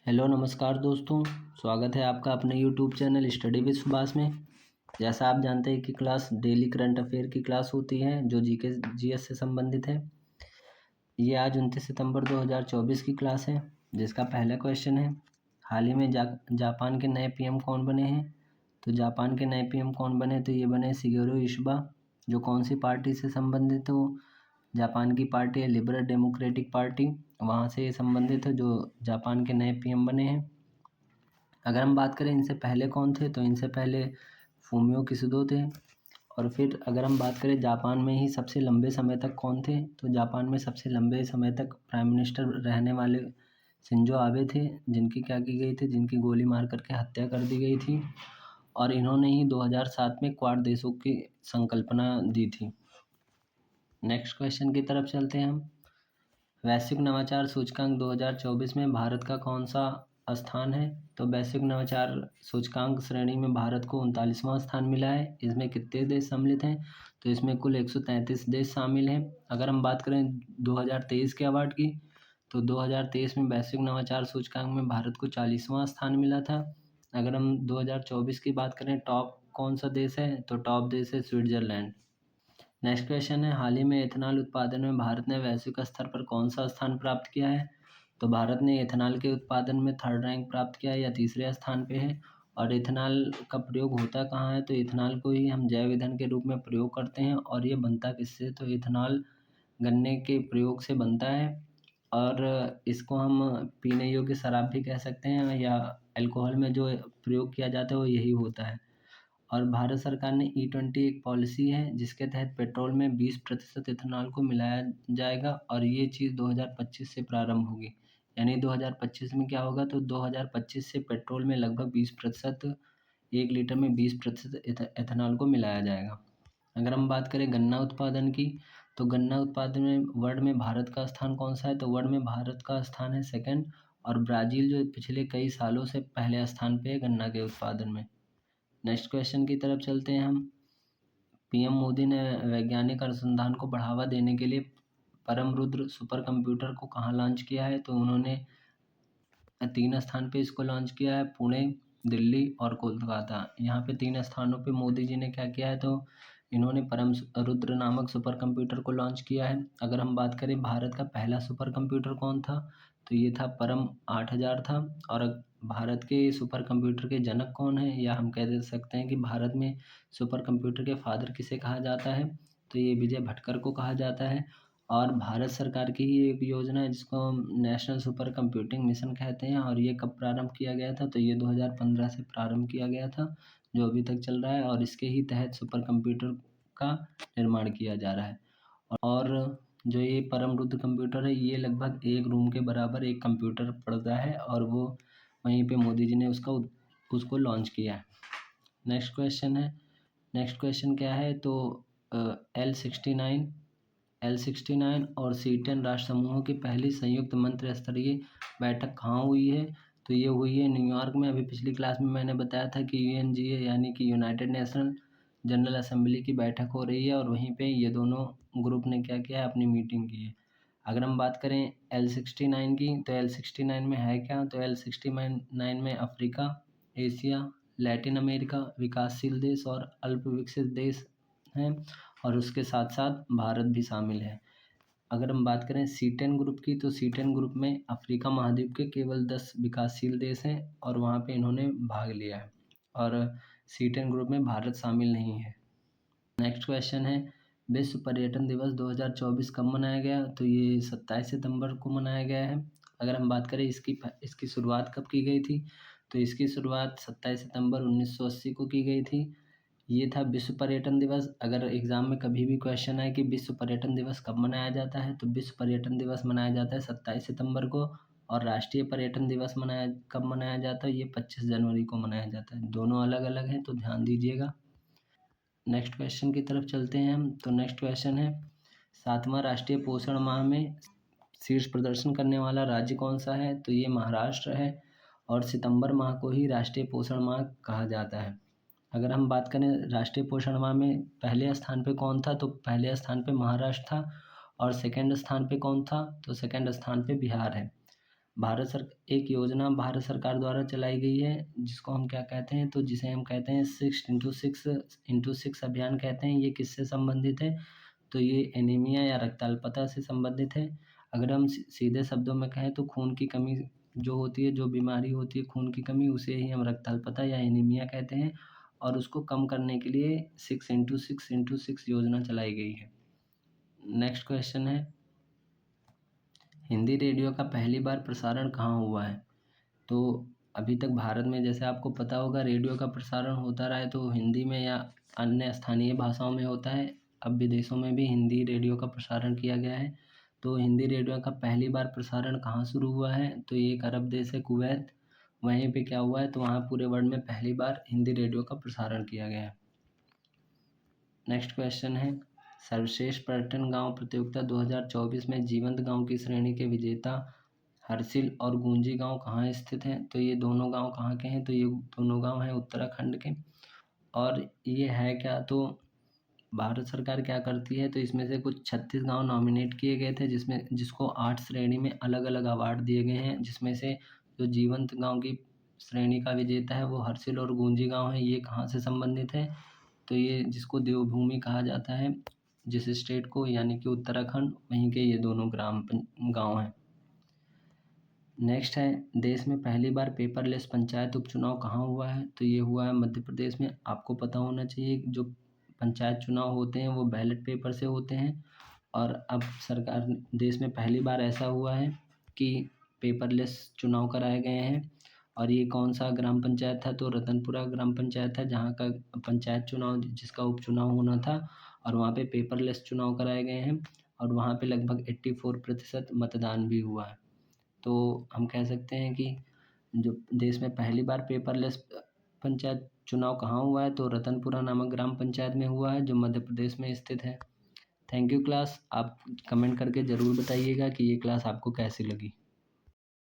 Hello नमस्कार दोस्तों। स्वागत है आपका अपने YouTube channel study with Subhash में। जैसा आप जानते हैं कि क्लास डेली करंट अफेयर की क्लास होती है जो जीके जीएस से संबंधित है। ये आज 29 सितंबर 2024 की क्लास है जिसका पहला क्वेश्चन है, हाल ही में जापान के नए पीएम कौन बने हैं। तो जापान के नए पीएम कौन बने, तो ये बने शिगेरू इशिबा। जो कौन सी पार्टी से संबंधित हो, जापान की पार्टी है लिबरल डेमोक्रेटिक पार्टी, वहाँ से संबंधित है जो जापान के नए पीएम बने हैं। अगर हम बात करें इनसे पहले कौन थे, तो इनसे पहले फूमियो किशिदो थे। और फिर अगर हम बात करें जापान में ही सबसे लंबे समय तक कौन थे, तो जापान में सबसे लंबे समय तक प्राइम मिनिस्टर रहने वाले शिंजो आबे थे, जिनकी क्या की गई थी, जिनकी गोली मार करके हत्या कर दी गई थी। और इन्होंने ही 2007 में क्वाड देशों की संकल्पना दी थी। नेक्स्ट क्वेश्चन की तरफ चलते हैं हम। वैश्विक नवाचार सूचकांक 2024 में भारत का कौन सा स्थान है। तो वैश्विक नवाचार सूचकांक श्रेणी में भारत को 39वां स्थान मिला है। इसमें कितने देश सम्मिलित हैं, तो इसमें कुल 133 देश शामिल हैं। अगर हम बात करें 2023 के अवार्ड की, तो 2023 में वैश्विक नवाचार सूचकांक में भारत को 40वां स्थान मिला था। अगर हम 2024 की बात करें टॉप कौन सा देश है, तो टॉप देश है स्विट्जरलैंड। नेक्स्ट क्वेश्चन है, हाल ही में एथेनॉल उत्पादन में भारत ने वैश्विक स्तर पर कौन सा स्थान प्राप्त किया है। तो भारत ने एथेनॉल के उत्पादन में थर्ड रैंक प्राप्त किया है या तीसरे स्थान पे है। और एथेनॉल का प्रयोग होता कहाँ है, तो एथेनॉल को ही हम जैव ईंधन के रूप में प्रयोग करते हैं। और ये बनता किससे, तो एथेनॉल गन्ने के प्रयोग से बनता है। और इसको हम पीने योग्य शराब भी कह सकते हैं, या अल्कोहल में जो प्रयोग किया जाता है वो यही होता है। और भारत सरकार ने E20 एक पॉलिसी है जिसके तहत पेट्रोल में 20% इथेनॉल को मिलाया जाएगा। और ये चीज़ 2025 से प्रारंभ होगी। यानी 2025 में क्या होगा, तो 2025 से पेट्रोल में लगभग 20%, 1 लीटर में 20% इथेनॉल को मिलाया जाएगा। अगर हम बात करें गन्ना उत्पादन की, तो गन्ना उत्पादन में वर्ल्ड में भारत का स्थान कौन सा है, तो वर्ल्ड में भारत का स्थान है सेकंड। और ब्राज़ील जो पिछले कई सालों से पहले स्थान पे है गन्ना के उत्पादन में। नेक्स्ट क्वेश्चन की तरफ चलते हैं हम। पीएम मोदी ने वैज्ञानिक अनुसंधान को बढ़ावा देने के लिए परम रुद्र सुपर कंप्यूटर को कहाँ लॉन्च किया है, तो उन्होंने 3 स्थान पे इसको लॉन्च किया है, पुणे, दिल्ली और कोलकाता। यहाँ पे 3 स्थानों पे मोदी जी ने क्या किया है, तो इन्होंने परम रुद्र नामक सुपर कंप्यूटर को लॉन्च किया है। अगर हम बात करें भारत का पहला सुपर कंप्यूटर कौन था, तो ये था परम 8000 था। और भारत के सुपर कंप्यूटर के जनक कौन है, या हम कह दे सकते हैं कि भारत में सुपर कंप्यूटर के फादर किसे कहा जाता है, तो ये विजय भटकर को कहा जाता है। और भारत सरकार की ही एक योजना है जिसको हम नेशनल सुपर कंप्यूटिंग मिशन कहते हैं। और ये कब प्रारंभ किया गया था, तो ये 2015 से प्रारंभ किया गया था, जो अभी तक चल रहा है। और इसके ही तहत सुपर कंप्यूटर का निर्माण किया जा रहा है। और जो ये परम रुद्र कंप्यूटर है, ये लगभग एक रूम के बराबर एक कंप्यूटर पड़ता है, और वो वहीं पे मोदी जी ने उसको लॉन्च किया है। नेक्स्ट क्वेश्चन है, नेक्स्ट क्वेश्चन क्या है, तो L69 और C10 राष्ट्र समूहों की पहली संयुक्त मंत्री स्तरीय बैठक कहाँ हुई है, तो ये हुई है न्यूयॉर्क में। अभी पिछली क्लास में मैंने बताया था कि UNGA यानी कि यूनाइटेड नेशनल जनरल असेंबली की बैठक हो रही है, और वहीं पे ये दोनों ग्रुप ने क्या किया है, अपनी मीटिंग की है। अगर हम बात करें L69 की, तो L69 में है क्या, तो L69 में अफ्रीका, एशिया, लैटिन अमेरिका, विकासशील देश और अल्प विकसित देश हैं। और उसके साथ साथ भारत भी शामिल है। अगर हम बात करें C10 ग्रुप की, तो C10 ग्रुप में अफ्रीका महाद्वीप के केवल 10 विकासशील देश हैं, और वहाँ पे इन्होंने भाग लिया है। और C10 ग्रुप में भारत शामिल नहीं है। नेक्स्ट क्वेश्चन है, विश्व पर्यटन दिवस 2024 कब मनाया गया, तो ये 27 सितंबर को मनाया गया है। अगर हम बात करें इसकी शुरुआत कब की गई थी, तो इसकी शुरुआत 27 सितंबर 1980 को की गई थी। ये था विश्व पर्यटन दिवस। अगर एग्जाम में कभी भी क्वेश्चन आए कि विश्व पर्यटन दिवस कब मनाया जाता है, तो विश्व पर्यटन दिवस मनाया जाता है 27 सितंबर को। और राष्ट्रीय पर्यटन दिवस कब मनाया जाता है, ये 25 जनवरी को मनाया जाता है। दोनों अलग अलग हैं, तो ध्यान दीजिएगा। नेक्स्ट क्वेश्चन की तरफ चलते हैं हम। तो नेक्स्ट क्वेश्चन है, 7वां राष्ट्रीय पोषण माह में शीर्ष प्रदर्शन करने वाला राज्य कौन सा है, तो ये महाराष्ट्र है। और सितंबर माह को ही राष्ट्रीय पोषण माह कहा जाता है। अगर हम बात करें राष्ट्रीय पोषण माह में पहले स्थान पे कौन था, तो पहले स्थान पे महाराष्ट्र था। और सेकंड स्थान पे कौन था, तो सेकंड स्थान पे बिहार है। एक योजना भारत सरकार द्वारा चलाई गई है, जिसको हम क्या कहते हैं, तो जिसे हम कहते हैं 6x6 अभियान कहते हैं। ये किससे संबंधित है, तो ये एनीमिया या रक्ताल्पता से संबंधित है। अगर हम सीधे शब्दों में कहें तो खून की कमी जो होती है, जो बीमारी होती है खून की कमी, उसे ही हम रक्ताल्पता या एनीमिया कहते हैं, और उसको कम करने के लिए 6x6 योजना चलाई गई है। नेक्स्ट क्वेश्चन है, हिंदी रेडियो का पहली बार प्रसारण कहाँ हुआ है। तो अभी तक भारत में जैसे आपको पता होगा रेडियो का प्रसारण होता रहा है, तो हिंदी में या अन्य स्थानीय भाषाओं में होता है। अब विदेशों में भी हिंदी रेडियो का प्रसारण किया गया है। तो हिंदी रेडियो का पहली बार प्रसारण कहाँ शुरू हुआ है, तो ये एक अरब देश है कुवैत। वहीं पे क्या हुआ है, तो वहाँ पूरे वर्ल्ड में पहली बार हिंदी रेडियो का प्रसारण किया गया है। नेक्स्ट क्वेश्चन है, सर्वश्रेष्ठ पर्यटन गांव प्रतियोगिता 2024 में जीवंत गांव की श्रेणी के विजेता हर्षिल और गूंजी गांव कहाँ स्थित हैं। तो ये दोनों गांव कहाँ के हैं, तो ये दोनों गांव हैं उत्तराखंड के। और ये है क्या, तो भारत सरकार क्या करती है, तो इसमें से कुछ 36 गांव नॉमिनेट किए गए थे, जिसको 8 श्रेणी में अलग अलग अवार्ड दिए गए हैं। जिसमें से जो जीवंत गाँव की श्रेणी का विजेता है वो हर्षिल और गूंजी गाँव है। ये कहाँ से संबंधित है, तो ये जिसको देवभूमि कहा जाता है जिस स्टेट को, यानी कि उत्तराखंड, वहीं के ये दोनों गांव हैं। नेक्स्ट है, देश में पहली बार पेपरलेस पंचायत उपचुनाव कहाँ हुआ है, तो ये हुआ है मध्य प्रदेश में। आपको पता होना चाहिए जो पंचायत चुनाव होते हैं वो बैलेट पेपर से होते हैं, और अब सरकार देश में पहली बार ऐसा हुआ है कि पेपरलेस चुनाव कराए गए हैं। और ये कौन सा ग्राम पंचायत था, तो रतनपुरा ग्राम पंचायत है, जहाँ का पंचायत चुनाव जिसका उपचुनाव होना था, और वहाँ पे पेपरलेस चुनाव कराए गए हैं, और वहाँ पे लगभग 84% मतदान भी हुआ है। तो हम कह सकते हैं कि जो देश में पहली बार पेपरलेस पंचायत चुनाव कहाँ हुआ है, तो रतनपुरा नामक ग्राम पंचायत में हुआ है, जो मध्य प्रदेश में स्थित है। थैंक यू क्लास, आप कमेंट करके ज़रूर बताइएगा कि ये क्लास आपको कैसी लगी।